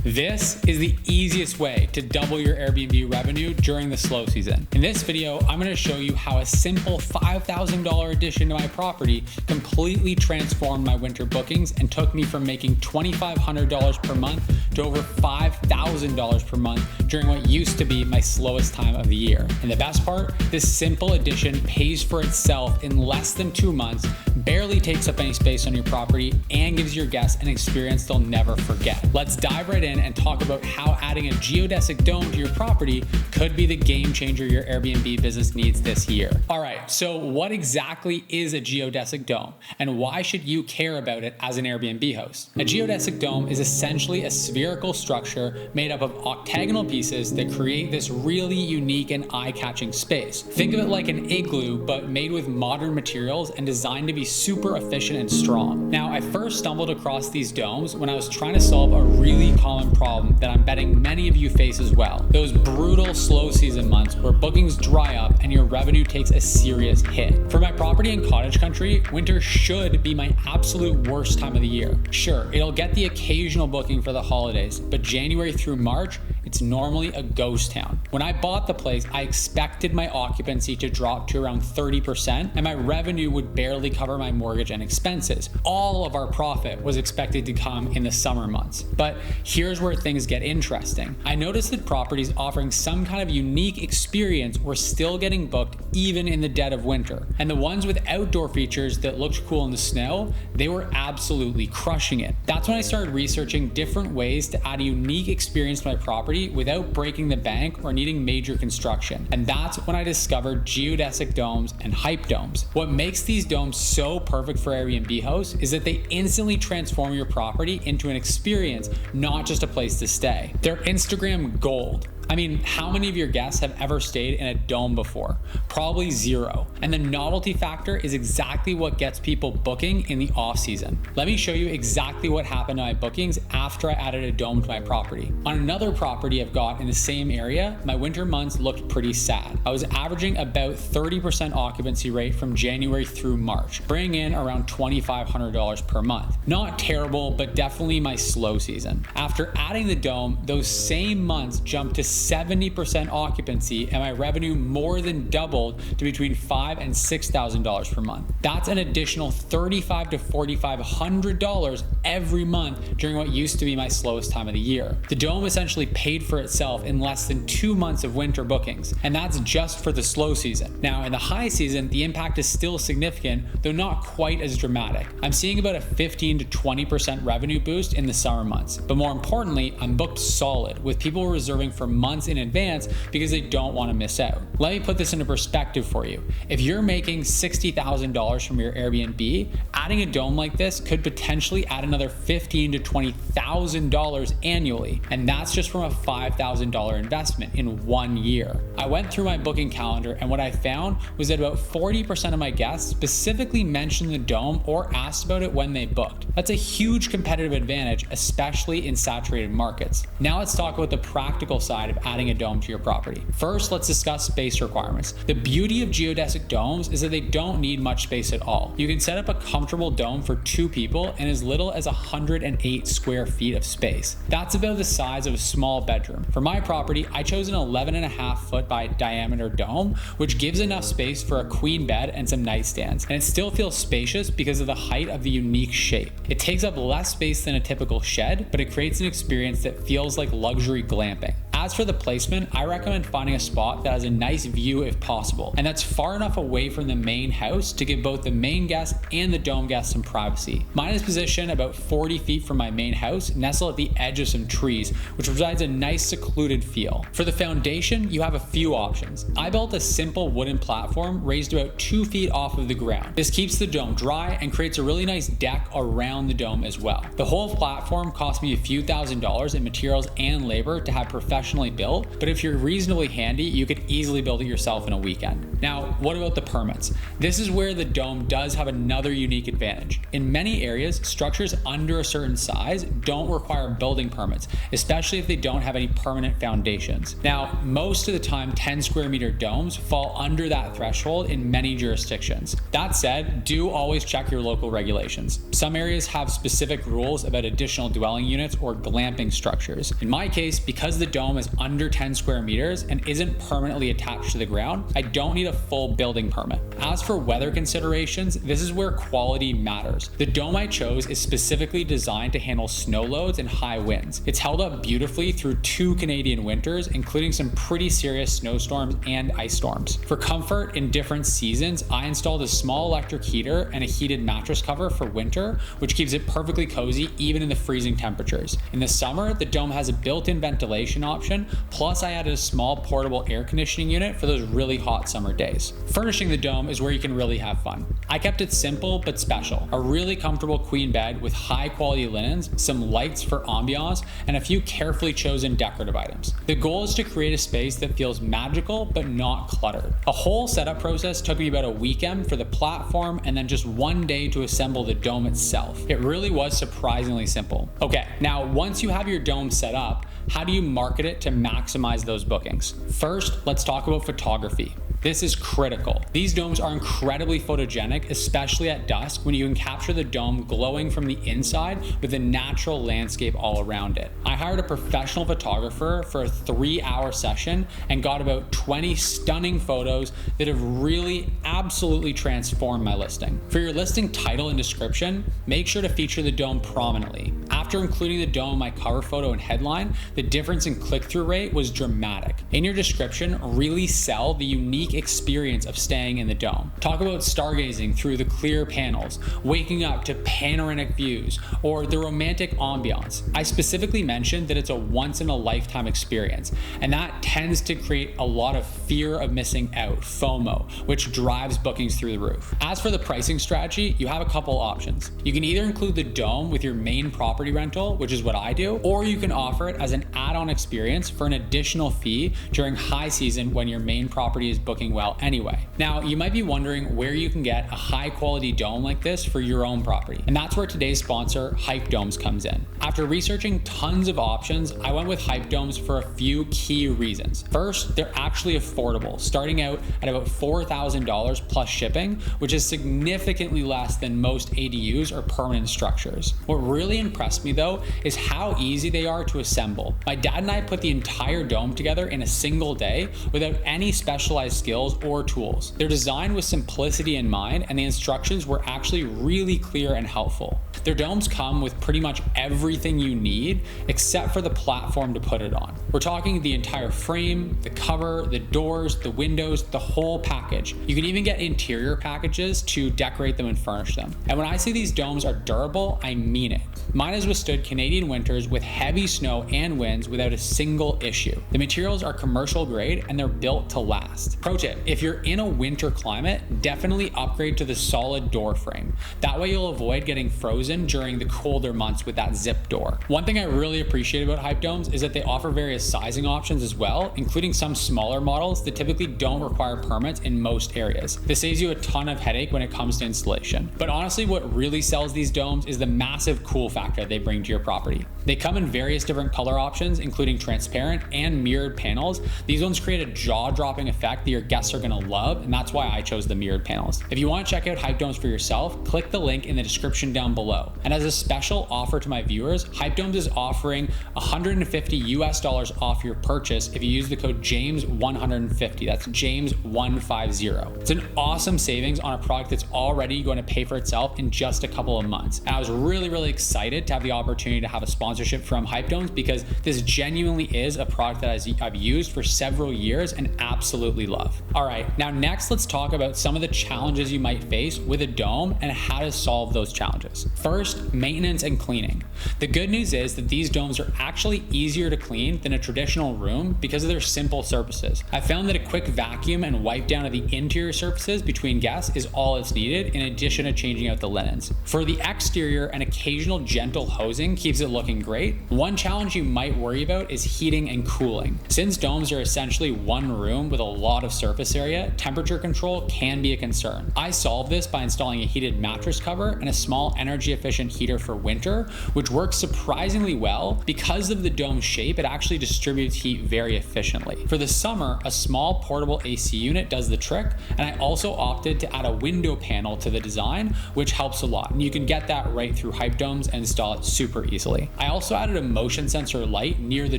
This is the easiest way to double your Airbnb revenue during the slow season. In this video, I'm going to show you how a simple $5,000 addition to my property completely transformed my winter bookings and took me from making $2,500 per month to over $5,000 per month during what used to be my slowest time of the year. And the best part, this simple addition pays for itself in less than 2 months, barely takes up any space on your property, and gives your guests an experience they'll never forget. Let's dive right in and talk about how adding a geodesic dome to your property could be the game changer your Airbnb business needs this year. All right, so what exactly is a geodesic dome, and why should you care about it as an Airbnb host? A geodesic dome is essentially a spherical structure made up of octagonal pieces that create this really unique and eye-catching space. Think of it like an igloo, but made with modern materials and designed to be super efficient and strong. Now, I first stumbled across these domes when I was trying to solve a really common problem that I'm betting many of you face as well. Those brutal slow season months where bookings dry up and your revenue takes a serious hit. For my property in cottage country, winter should be my absolute worst time of the year. Sure, it'll get the occasional booking for the holidays, but January through March, it's normally a ghost town. When I bought the place, I expected my occupancy to drop to around 30% and my revenue would barely cover my mortgage and expenses. All of our profit was expected to come in the summer months. But here's where things get interesting. I noticed that properties offering some kind of unique experience were still getting booked even in the dead of winter. And the ones with outdoor features that looked cool in the snow, they were absolutely crushing it. That's when I started researching different ways to add a unique experience to my property without breaking the bank or needing major construction. And that's when I discovered geodesic domes and hype domes. What makes these domes so perfect for Airbnb hosts is that they instantly transform your property into an experience, not just a place to stay. They're Instagram gold. I mean, how many of your guests have ever stayed in a dome before? Probably zero. And the novelty factor is exactly what gets people booking in the off season. Let me show you exactly what happened to my bookings after I added a dome to my property. On another property I've got in the same area, my winter months looked pretty sad. I was averaging about 30% occupancy rate from January through March, bringing in around $2,500 per month. Not terrible, but definitely my slow season. After adding the dome, those same months jumped to 70% occupancy and my revenue more than doubled to between $5,000 and $6,000 per month. That's an additional $3,500 to $4,500 every month during what used to be my slowest time of the year. The dome essentially paid for itself in less than 2 months of winter bookings, and that's just for the slow season. Now, in the high season, the impact is still significant, though not quite as dramatic. I'm seeing about a 15 to 20% revenue boost in the summer months, but more importantly, I'm booked solid with people reserving for months in advance because they don't want to miss out. Let me put this into perspective for you. If you're making $60,000 from your Airbnb, adding a dome like this could potentially add another $15,000 to $20,000 annually, and that's just from a $5,000 investment in 1 year. I went through my booking calendar, and what I found was that about 40% of my guests specifically mentioned the dome or asked about it when they booked. That's a huge competitive advantage, especially in saturated markets. Now let's talk about the practical side of adding a dome to your property. First, let's discuss space requirements. The beauty of geodesic domes is that they don't need much space at all. You can set up a comfortable dome for 2 people in as little as 108 square feet of space. That's about the size of a small bedroom. For my property, I chose an 11.5 foot by diameter dome, which gives enough space for a queen bed and some nightstands. And it still feels spacious because of the height of the unique shape. It takes up less space than a typical shed, but it creates an experience that feels like luxury glamping. As for the placement, I recommend finding a spot that has a nice view if possible, and that's far enough away from the main house to give both the main guest and the dome guest some privacy. Mine is positioned about 40 feet from my main house, nestled at the edge of some trees, which provides a nice secluded feel. For the foundation, you have a few options. I built a simple wooden platform raised about 2 feet off of the ground. This keeps the dome dry and creates a really nice deck around the dome as well. The whole platform cost me a few $1,000s in materials and labor to have professional professionally built, but if you're reasonably handy, you could easily build it yourself in a weekend. Now, what about the permits? This is where the dome does have another unique advantage. In many areas, structures under a certain size don't require building permits, especially if they don't have any permanent foundations. Now, most of the time, 10 square meter domes fall under that threshold in many jurisdictions. That said, do always check your local regulations. Some areas have specific rules about additional dwelling units or glamping structures. In my case, because the dome is under 10 square meters and isn't permanently attached to the ground, I don't need a full building permit. As for weather considerations, this is where quality matters. The dome I chose is specifically designed to handle snow loads and high winds. It's held up beautifully through 2 Canadian winters, including some pretty serious snowstorms and ice storms. For comfort in different seasons, I installed a small electric heater and a heated mattress cover for winter, which keeps it perfectly cozy even in the freezing temperatures. In the summer, the dome has a built-in ventilation option, plus I added a small portable air conditioning unit for those really hot summer days. Furnishing the dome is where you can really have fun. I kept it simple but special. A really comfortable queen bed with high quality linens, some lights for ambiance, and a few carefully chosen decorative items. The goal is to create a space that feels magical but not cluttered. A whole setup process took me about a weekend for the platform and then just 1 day to assemble the dome itself. It really was surprisingly simple. Okay, now once you have your dome set up, how do you market it to maximize those bookings? First, let's talk about photography. This is critical. These domes are incredibly photogenic, especially at dusk when you can capture the dome glowing from the inside with a natural landscape all around it. I hired a professional photographer for a 3-hour session and got about 20 stunning photos that have really absolutely transformed my listing. For your listing title and description, make sure to feature the dome prominently. After including the dome in my cover photo and headline, the difference in click-through rate was dramatic. In your description, really sell the unique experience of staying in the dome. Talk about stargazing through the clear panels, waking up to panoramic views, or the romantic ambiance. I specifically mentioned that it's a once-in-a-lifetime experience, and that tends to create a lot of fear of missing out, FOMO, which drives bookings through the roof. As for the pricing strategy, you have a couple options. You can either include the dome with your main property rental, which is what I do, or you can offer it as an add-on experience for an additional fee during high season when your main property is booking well anyway. Now, you might be wondering where you can get a high quality dome like this for your own property. And that's where today's sponsor, Hype Domes, comes in. After researching tons of options, I went with Hype Domes for a few key reasons. First, they're actually affordable, starting out at about $4,000 plus shipping, which is significantly less than most ADUs or permanent structures. What really impressed me though is how easy they are to assemble. My dad and I put the entire dome together in a single day without any specialized skills or tools. They're designed with simplicity in mind, and the instructions were actually really clear and helpful. Their domes come with pretty much everything you need except for the platform to put it on. We're talking the entire frame, the cover, the doors, the windows, the whole package. You can even get interior packages to decorate them and furnish them. And when I say these domes are durable, I mean it. Mine has withstood Canadian winters with heavy snow and winds without a single issue. The materials are commercial grade and they're built to last. Pro tip, if you're in a winter climate, definitely upgrade to the solid door frame. That way you'll avoid getting frozen during the colder months with that zip door. One thing I really appreciate about Hype Domes is that they offer various sizing options as well, including some smaller models that typically don't require permits in most areas. This saves you a ton of headache when it comes to installation. But honestly, what really sells these domes is the massive cool factor they bring to your property. They come in various different color options, including transparent and mirrored panels. These ones create a jaw-dropping effect that your guests are gonna love, and that's why I chose the mirrored panels. If you wanna check out Hype Domes for yourself, click the link in the description down below. And as a special offer to my viewers, Hype Domes is offering $150 off your purchase if you use the code JAMES150. That's JAMES150. It's an awesome savings on a product that's already going to pay for itself in just a couple of months. And I was really excited to have the opportunity to have a sponsorship from Hype Domes because this genuinely is a product that I've used for several years and absolutely love. All right, now next let's talk about some of the challenges you might face with a dome and how to solve those challenges. First, First, maintenance and cleaning. The good news is that these domes are actually easier to clean than a traditional room because of their simple surfaces. I found that a quick vacuum and wipe down of the interior surfaces between guests is all that's needed, in addition to changing out the linens. For the exterior, an occasional gentle hosing keeps it looking great. One challenge you might worry about is heating and cooling. Since domes are essentially one room with a lot of surface area, temperature control can be a concern. I solved this by installing a heated mattress cover and a small energy efficient heater for winter, which works surprisingly well. Because of the dome shape, it actually distributes heat very efficiently. For the summer, a small portable AC unit does the trick, and I also opted to add a window panel to the design, which helps a lot. And you can get that right through Hype Domes and install it super easily. I also added a motion sensor light near the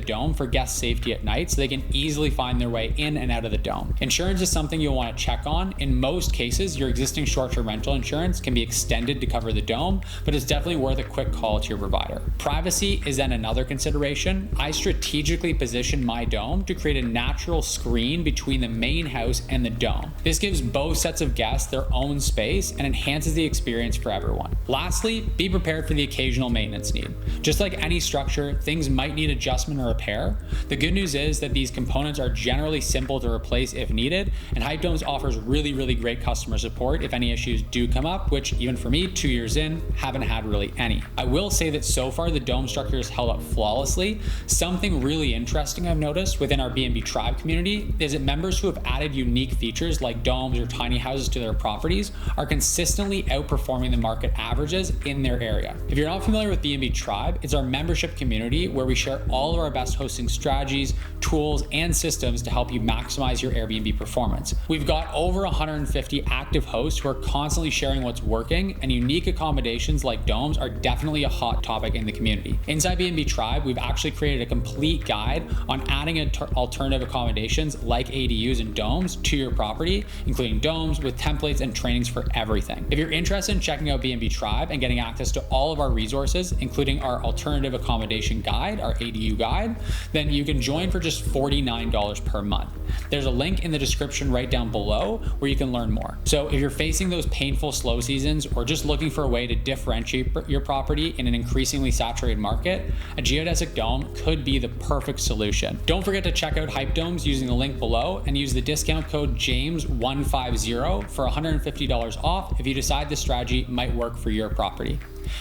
dome for guest safety at night so they can easily find their way in and out of the dome. Insurance is something you'll want to check on. In most cases, your existing short-term rental insurance can be extended to cover the dome, but it's definitely worth a quick call to your provider. Privacy is then another consideration. I strategically position my dome to create a natural screen between the main house and the dome. This gives both sets of guests their own space and enhances the experience for everyone. Lastly, be prepared for the occasional maintenance need. Just like any structure, things might need adjustment or repair. The good news is that these components are generally simple to replace if needed, and Hype Domes offers really great customer support if any issues do come up, which even for me, 2 years in, haven't had really any. I will say that so far the dome structure has held up flawlessly. Something really interesting I've noticed within our B&B Tribe community is that members who have added unique features like domes or tiny houses to their properties are consistently outperforming the market averages in their area. If you're not familiar with B&B Tribe, it's our membership community where we share all of our best hosting strategies, tools, and systems to help you maximize your Airbnb performance. We've got over 150 active hosts who are constantly sharing what's working, and unique accommodations like domes are definitely a hot topic in the community. Inside B&B Tribe, we've actually created a complete guide on adding alternative accommodations like ADUs and domes to your property, including domes with templates and trainings for everything. If you're interested in checking out B&B Tribe and getting access to all of our resources, including our alternative accommodation guide, our ADU guide, then you can join for just $49 per month. There's a link in the description right down below where you can learn more. So if you're facing those painful slow seasons or just looking for a way to differentiate your property in an increasingly saturated market, a geodesic dome could be the perfect solution. Don't forget to check out Hype Domes using the link below and use the discount code JAMES150 for $150 off if you decide this strategy might work for your property.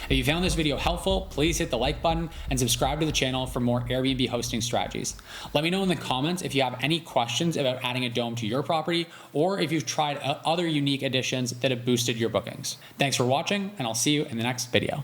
If you found this video helpful, please hit the like button and subscribe to the channel for more Airbnb hosting strategies. Let me know in the comments if you have any questions about adding a dome to your property, or if you've tried other unique additions that have boosted your bookings. Thanks for watching, and I'll see you in the next video.